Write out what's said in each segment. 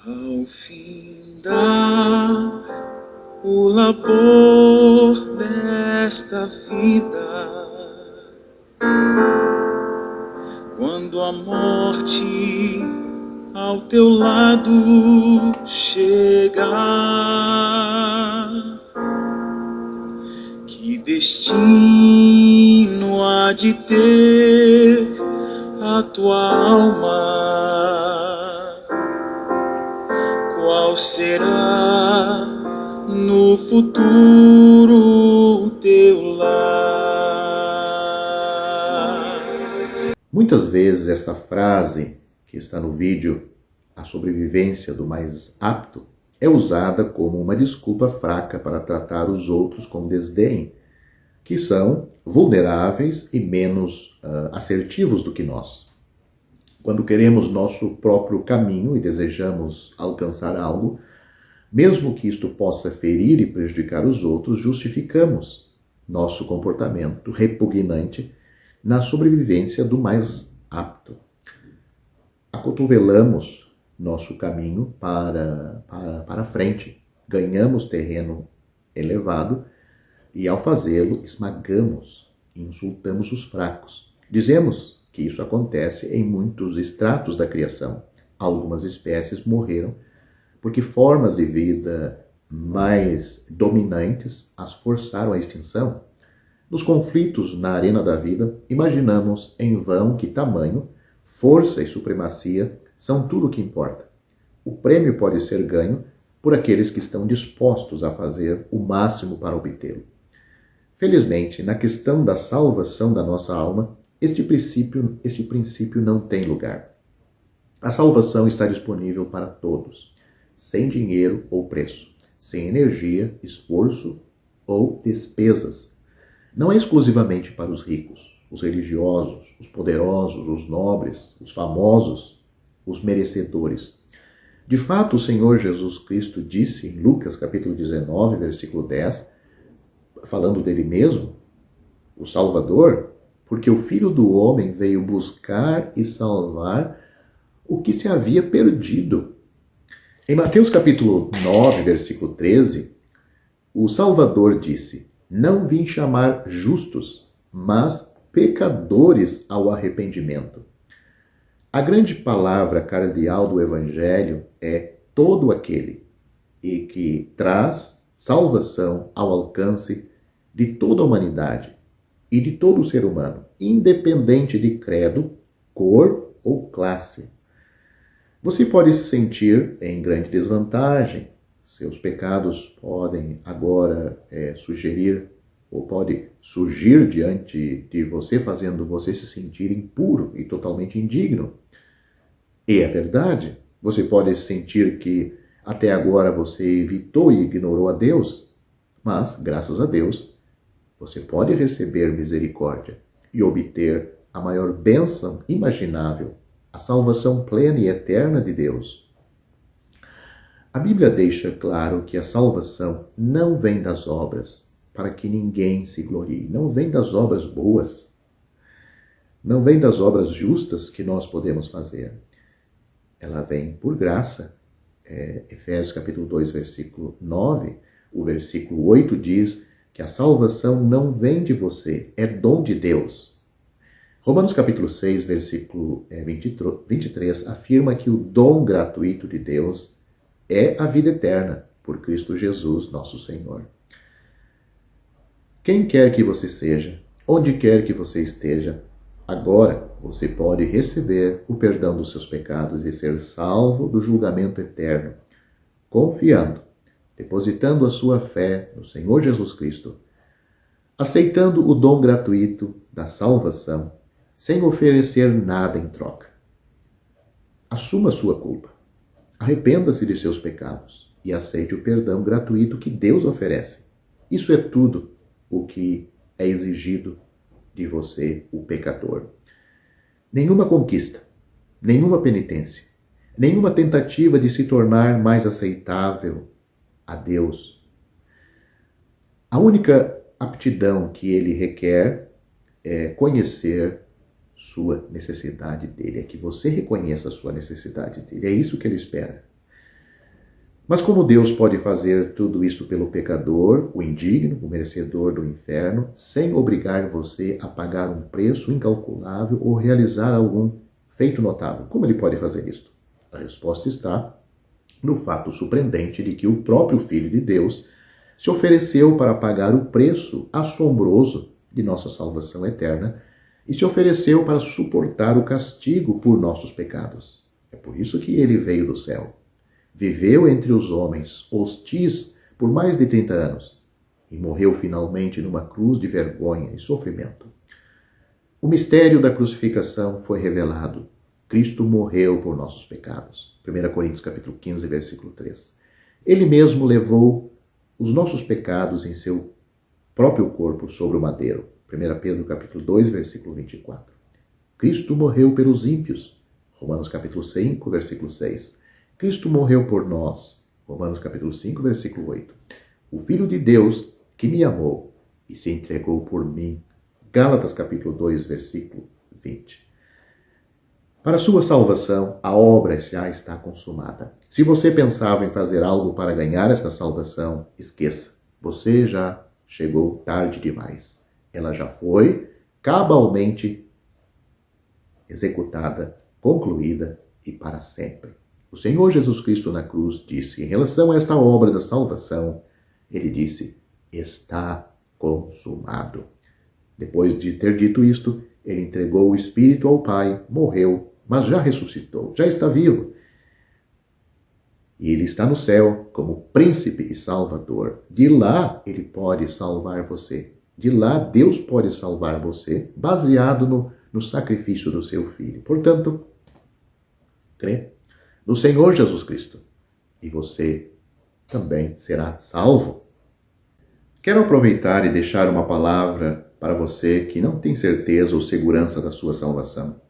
Ao findar o labor desta vida, quando a morte ao teu lado chegar, que destino há de ter a tua alma? Qual será no futuro o teu lar? Muitas vezes esta frase que está no vídeo, a sobrevivência do mais apto, é usada como uma desculpa fraca para tratar os outros com desdém, que são vulneráveis e menos assertivos do que nós. Quando queremos nosso próprio caminho e desejamos alcançar algo, mesmo que isto possa ferir e prejudicar os outros, justificamos nosso comportamento repugnante na sobrevivência do mais apto. Acotovelamos nosso caminho para frente, ganhamos terreno elevado e, ao fazê-lo, esmagamos e insultamos os fracos. Dizemos que isso acontece em muitos estratos da criação. Algumas espécies morreram porque formas de vida mais dominantes as forçaram à extinção. Nos conflitos na arena da vida, imaginamos em vão que tamanho, força e supremacia são tudo o que importa. O prêmio pode ser ganho por aqueles que estão dispostos a fazer o máximo para obtê-lo. Felizmente, na questão da salvação da nossa alma, este princípio não tem lugar. A salvação está disponível para todos, sem dinheiro ou preço, sem energia, esforço ou despesas. Não é exclusivamente para os ricos, os religiosos, os poderosos, os nobres, os famosos, os merecedores. De fato, o Senhor Jesus Cristo disse em Lucas capítulo 19, versículo 10, falando dele mesmo, o Salvador, porque o Filho do Homem veio buscar e salvar o que se havia perdido. Em Mateus capítulo 9, versículo 13, o Salvador disse: não vim chamar justos, mas pecadores ao arrependimento. A grande palavra cardeal do Evangelho é todo aquele e que traz salvação ao alcance de toda a humanidade e de todo o ser humano, independente de credo, cor ou classe. Você pode se sentir em grande desvantagem. Seus pecados podem agora sugerir ou pode surgir diante de você, fazendo você se sentir impuro e totalmente indigno. E é verdade, você pode sentir que até agora você evitou e ignorou a Deus, mas, graças a Deus, você pode receber misericórdia e obter a maior bênção imaginável, a salvação plena e eterna de Deus. A Bíblia deixa claro que a salvação não vem das obras, para que ninguém se glorie. Não vem das obras boas. Não vem das obras justas que nós podemos fazer. Ela vem por graça. Efésios capítulo 2, versículo 9, o versículo 8 diz que a salvação não vem de você, é dom de Deus. Romanos capítulo 6, versículo 23, afirma que o dom gratuito de Deus é a vida eterna, por Cristo Jesus, nosso Senhor. Quem quer que você seja, onde quer que você esteja, agora você pode receber o perdão dos seus pecados e ser salvo do julgamento eterno, confiando, depositando a sua fé no Senhor Jesus Cristo, aceitando o dom gratuito da salvação, sem oferecer nada em troca. Assuma a sua culpa. Arrependa-se de seus pecados e aceite o perdão gratuito que Deus oferece. Isso é tudo o que é exigido de você, o pecador. Nenhuma conquista, nenhuma penitência, nenhuma tentativa de se tornar mais aceitável a Deus. A única aptidão que ele requer é conhecer sua necessidade dele, é que você reconheça a sua necessidade dele. É isso que ele espera. Mas como Deus pode fazer tudo isto pelo pecador, o indigno, o merecedor do inferno, sem obrigar você a pagar um preço incalculável ou realizar algum feito notável? Como ele pode fazer isto? A resposta está no fato surpreendente de que o próprio Filho de Deus se ofereceu para pagar o preço assombroso de nossa salvação eterna e se ofereceu para suportar o castigo por nossos pecados. É por isso que ele veio do céu. Viveu entre os homens hostis por mais de 30 anos e morreu finalmente numa cruz de vergonha e sofrimento. O mistério da crucificação foi revelado. Cristo morreu por nossos pecados. 1 Coríntios capítulo 15, versículo 3. Ele mesmo levou os nossos pecados em seu próprio corpo sobre o madeiro. 1 Pedro capítulo 2, versículo 24. Cristo morreu pelos ímpios. Romanos capítulo 5, versículo 6. Cristo morreu por nós. Romanos capítulo 5, versículo 8. O Filho de Deus que me amou e se entregou por mim. Gálatas capítulo 2, versículo 20. Para sua salvação, a obra já está consumada. Se você pensava em fazer algo para ganhar esta salvação, esqueça. Você já chegou tarde demais. Ela já foi cabalmente executada, concluída e para sempre. O Senhor Jesus Cristo na cruz disse, em relação a esta obra da salvação, ele disse, está consumado. Depois de ter dito isto, ele entregou o Espírito ao Pai, morreu, mas já ressuscitou, já está vivo. E ele está no céu como príncipe e salvador. De lá ele pode salvar você. De lá Deus pode salvar você, baseado no sacrifício do seu Filho. Portanto, crê no Senhor Jesus Cristo e você também será salvo. Quero aproveitar e deixar uma palavra para você que não tem certeza ou segurança da sua salvação.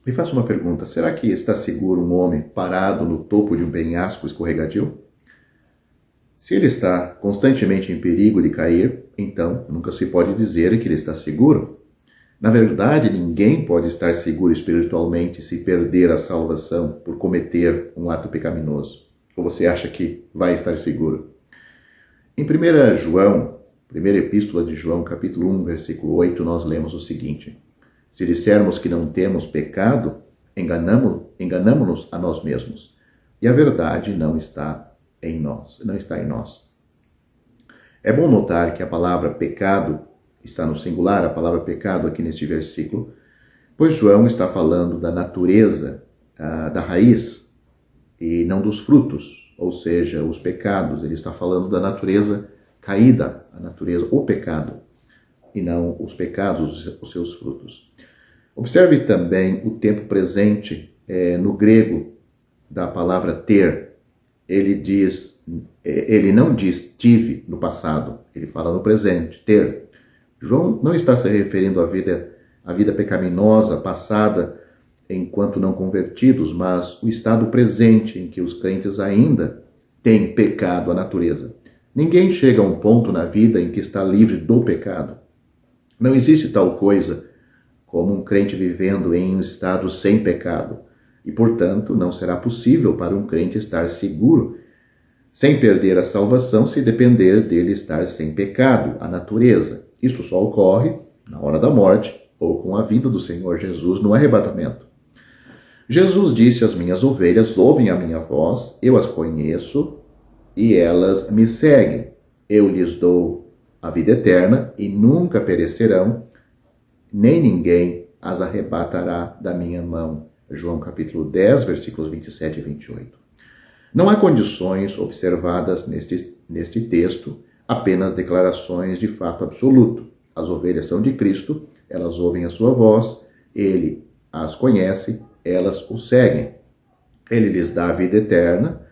Me faça uma pergunta, será que está seguro um homem parado no topo de um penhasco escorregadio? Se ele está constantemente em perigo de cair, então nunca se pode dizer que ele está seguro. Na verdade, ninguém pode estar seguro espiritualmente se perder a salvação por cometer um ato pecaminoso. Ou você acha que vai estar seguro? Em 1 João, primeira epístola de João, capítulo 1, versículo 8, nós lemos o seguinte: se dissermos que não temos pecado, enganamo-nos a nós mesmos, e a verdade não está em nós. É bom notar que a palavra pecado está no singular, a palavra pecado aqui neste versículo, pois João está falando da natureza, da raiz, e não dos frutos, ou seja, os pecados. Ele está falando da natureza caída, a natureza, o pecado, e não os pecados, os seus frutos. Observe também o tempo presente no grego da palavra ter. Ele não diz tive no passado, ele fala no presente, ter. João não está se referindo à vida pecaminosa passada enquanto não convertidos, mas o estado presente em que os crentes ainda têm pecado à natureza. Ninguém chega a um ponto na vida em que está livre do pecado. Não existe tal coisa como um crente vivendo em um estado sem pecado. E, portanto, não será possível para um crente estar seguro sem perder a salvação se depender dele estar sem pecado, a natureza. Isto só ocorre na hora da morte ou com a vinda do Senhor Jesus no arrebatamento. Jesus disse, as minhas ovelhas ouvem a minha voz, eu as conheço e elas me seguem. Eu lhes dou a vida eterna e nunca perecerão, nem ninguém as arrebatará da minha mão. João capítulo 10, versículos 27 e 28. Não há condições observadas neste texto, apenas declarações de fato absoluto. As ovelhas são de Cristo, elas ouvem a sua voz, ele as conhece, elas o seguem. Ele lhes dá a vida eterna,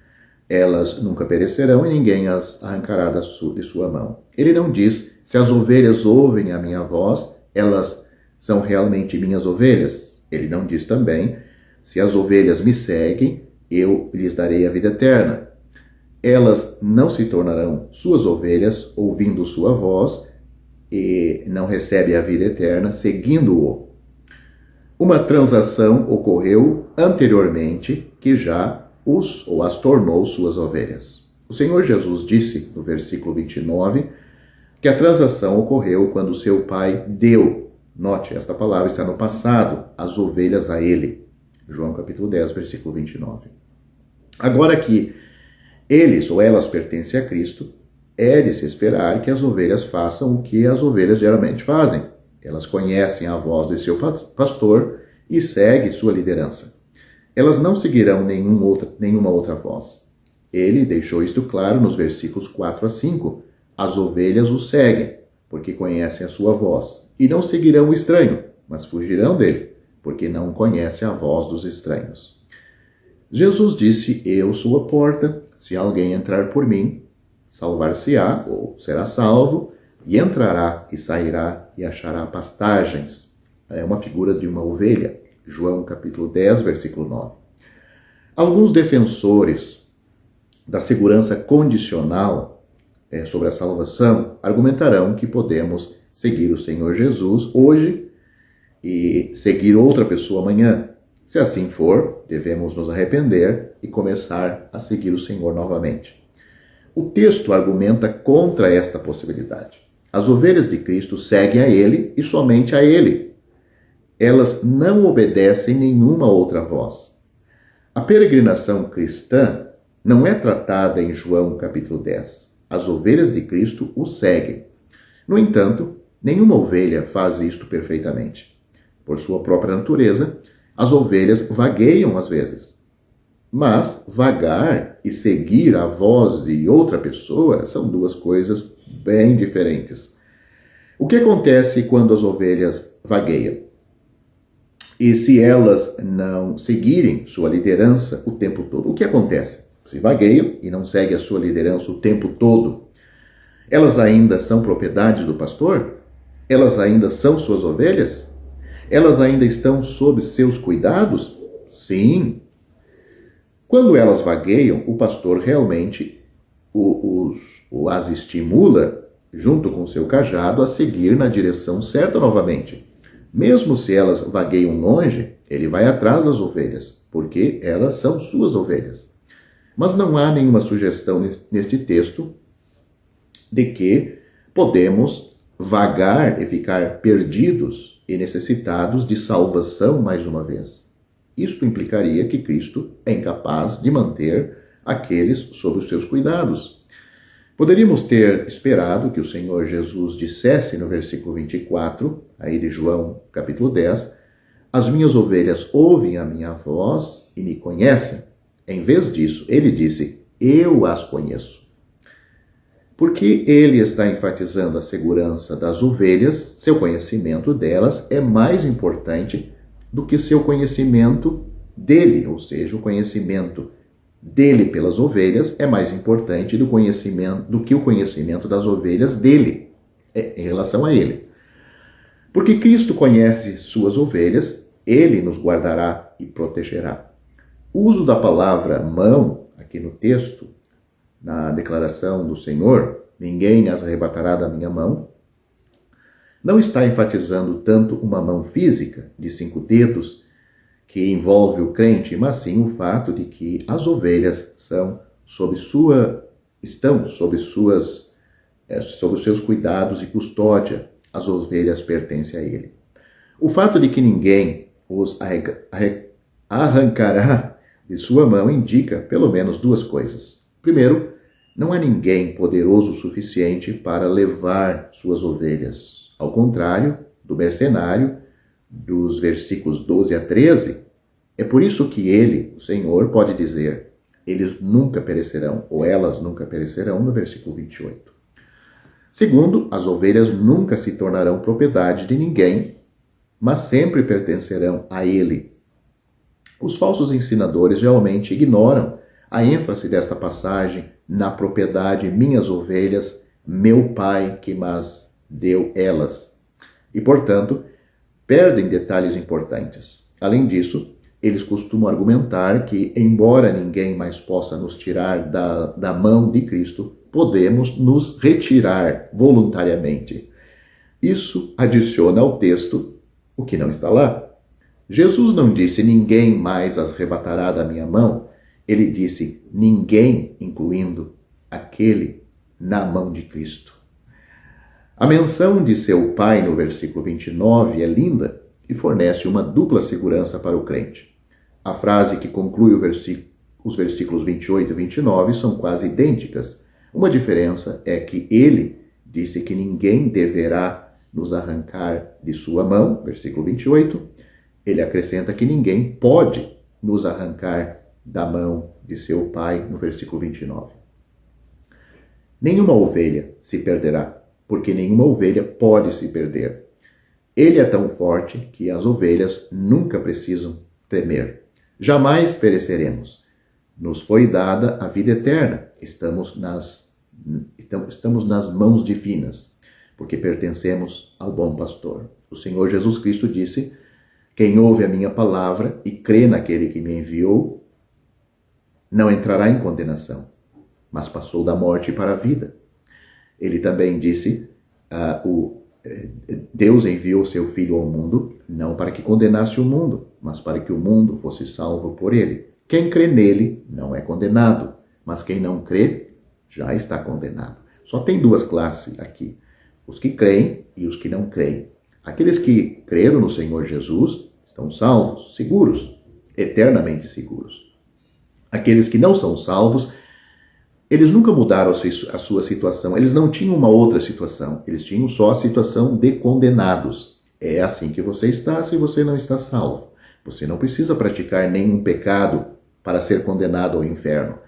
elas nunca perecerão e ninguém as arrancará de sua mão. Ele não diz, se as ovelhas ouvem a minha voz, elas são realmente minhas ovelhas. Ele não diz também, se as ovelhas me seguem, eu lhes darei a vida eterna. Elas não se tornarão suas ovelhas, ouvindo sua voz, e não recebem a vida eterna, seguindo-o. Uma transação ocorreu anteriormente que já as tornou suas ovelhas. O Senhor Jesus disse, no versículo 29, que a transação ocorreu quando seu pai deu, note, esta palavra está no passado, as ovelhas a ele. João capítulo 10, versículo 29. Agora que eles ou elas pertencem a Cristo, é de se esperar que as ovelhas façam o que as ovelhas geralmente fazem. Elas conhecem a voz de seu pastor e seguem sua liderança. Elas não seguirão nenhuma outra voz. Ele deixou isto claro nos versículos 4 a 5. As ovelhas o seguem, porque conhecem a sua voz, e não seguirão o estranho, mas fugirão dele, porque não conhecem a voz dos estranhos. Jesus disse, eu sou a porta, se alguém entrar por mim, salvar-se-á, ou será salvo, e entrará e sairá e achará pastagens. É uma figura de uma ovelha. João capítulo 10, versículo 9. Alguns defensores da segurança condicional sobre a salvação argumentarão que podemos seguir o Senhor Jesus hoje e seguir outra pessoa amanhã. Se assim for, devemos nos arrepender e começar a seguir o Senhor novamente. O texto argumenta contra esta possibilidade. As ovelhas de Cristo seguem a Ele e somente a Ele. Elas não obedecem nenhuma outra voz. A peregrinação cristã não é tratada em João capítulo 10. As ovelhas de Cristo o seguem. No entanto, nenhuma ovelha faz isto perfeitamente. Por sua própria natureza, as ovelhas vagueiam às vezes. Mas vagar e seguir a voz de outra pessoa são duas coisas bem diferentes. O que acontece quando as ovelhas vagueiam? E se elas não seguirem sua liderança o tempo todo? O que acontece? Se vagueiam e não seguem a sua liderança o tempo todo, elas ainda são propriedades do pastor? Elas ainda são suas ovelhas? Elas ainda estão sob seus cuidados? Sim. Quando elas vagueiam, o pastor realmente as estimula, junto com seu cajado, a seguir na direção certa novamente. Mesmo se elas vagueiam longe, ele vai atrás das ovelhas, porque elas são suas ovelhas. Mas não há nenhuma sugestão neste texto de que podemos vagar e ficar perdidos e necessitados de salvação mais uma vez. Isto implicaria que Cristo é incapaz de manter aqueles sob os seus cuidados. Poderíamos ter esperado que o Senhor Jesus dissesse no versículo 24, aí de João capítulo 10, as minhas ovelhas ouvem a minha voz e me conhecem. Em vez disso, ele disse, eu as conheço. Porque ele está enfatizando a segurança das ovelhas, seu conhecimento delas é mais importante do que seu conhecimento dele, ou seja, o conhecimento dele pelas ovelhas é mais importante do que o conhecimento das ovelhas dele, em relação a ele. Porque Cristo conhece suas ovelhas, ele nos guardará e protegerá. O uso da palavra mão, aqui no texto, na declaração do Senhor, ninguém as arrebatará da minha mão, não está enfatizando tanto uma mão física, de 5 dedos, que envolve o crente, mas sim o fato de que as ovelhas estão sob os seus cuidados e custódia. As ovelhas pertencem a ele. O fato de que ninguém os arrancará de sua mão indica pelo menos 2 coisas. Primeiro, não há ninguém poderoso o suficiente para levar suas ovelhas. Ao contrário do mercenário, dos versículos 12 a 13, é por isso que ele, o Senhor, pode dizer, eles nunca perecerão, ou elas nunca perecerão, no versículo 28. Segundo, as ovelhas nunca se tornarão propriedade de ninguém, mas sempre pertencerão a ele. Os falsos ensinadores geralmente ignoram a ênfase desta passagem na propriedade minhas ovelhas, meu Pai que mas deu elas. E, portanto, perdem detalhes importantes. Além disso, eles costumam argumentar que, embora ninguém mais possa nos tirar da mão de Cristo, podemos nos retirar voluntariamente. Isso adiciona ao texto o que não está lá. Jesus não disse, ninguém mais as arrebatará da minha mão, Ele disse: ninguém, incluindo aquele na mão de Cristo. A menção de seu Pai no versículo 29 é linda e fornece uma dupla segurança para o crente. A frase que conclui os versículos 28 e 29 são quase idênticas. Uma diferença é que ele disse que ninguém deverá nos arrancar de sua mão, versículo 28. Ele acrescenta que ninguém pode nos arrancar da mão de seu Pai, no versículo 29. Nenhuma ovelha se perderá, porque nenhuma ovelha pode se perder. Ele é tão forte que as ovelhas nunca precisam temer. Jamais pereceremos. Nos foi dada a vida eterna. Estamos nas mãos divinas, porque pertencemos ao bom pastor. O Senhor Jesus Cristo disse: quem ouve a minha palavra e crê naquele que me enviou, não entrará em condenação, mas passou da morte para a vida. Ele também disse: Deus enviou seu Filho ao mundo, não para que condenasse o mundo, mas para que o mundo fosse salvo por ele. Quem crê nele não é condenado, mas quem não crê já está condenado. Só tem duas classes aqui: os que creem e os que não creem. Aqueles que creram no Senhor Jesus estão salvos, seguros, eternamente seguros. Aqueles que não são salvos, eles nunca mudaram a sua situação, eles não tinham uma outra situação, eles tinham só a situação de condenados. É assim que você está se você não está salvo. Você não precisa praticar nenhum pecado para ser condenado ao inferno.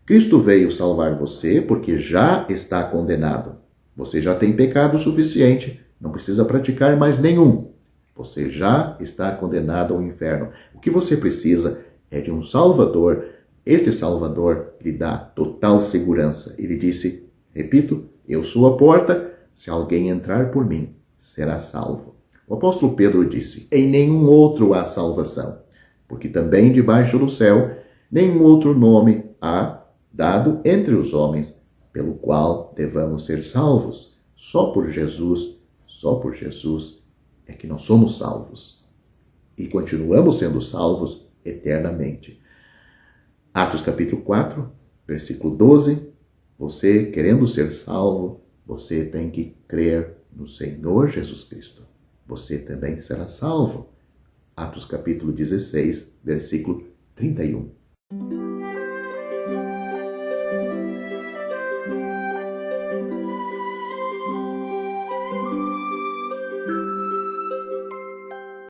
Cristo veio salvar você porque já está condenado. Você já tem pecado suficiente, não precisa praticar mais nenhum. Você já está condenado ao inferno. O que você precisa é de um Salvador. Este Salvador lhe dá total segurança. Ele disse, repito, eu sou a porta, se alguém entrar por mim, será salvo. O apóstolo Pedro disse, em nenhum outro há salvação, porque também debaixo do céu, nenhum outro nome há dado entre os homens, pelo qual devamos ser salvos. Só por Jesus é que nós somos salvos. E continuamos sendo salvos eternamente. Atos capítulo 4, versículo 12. Você, querendo ser salvo, você tem que crer no Senhor Jesus Cristo. Você também será salvo. Atos capítulo 16, versículo 31.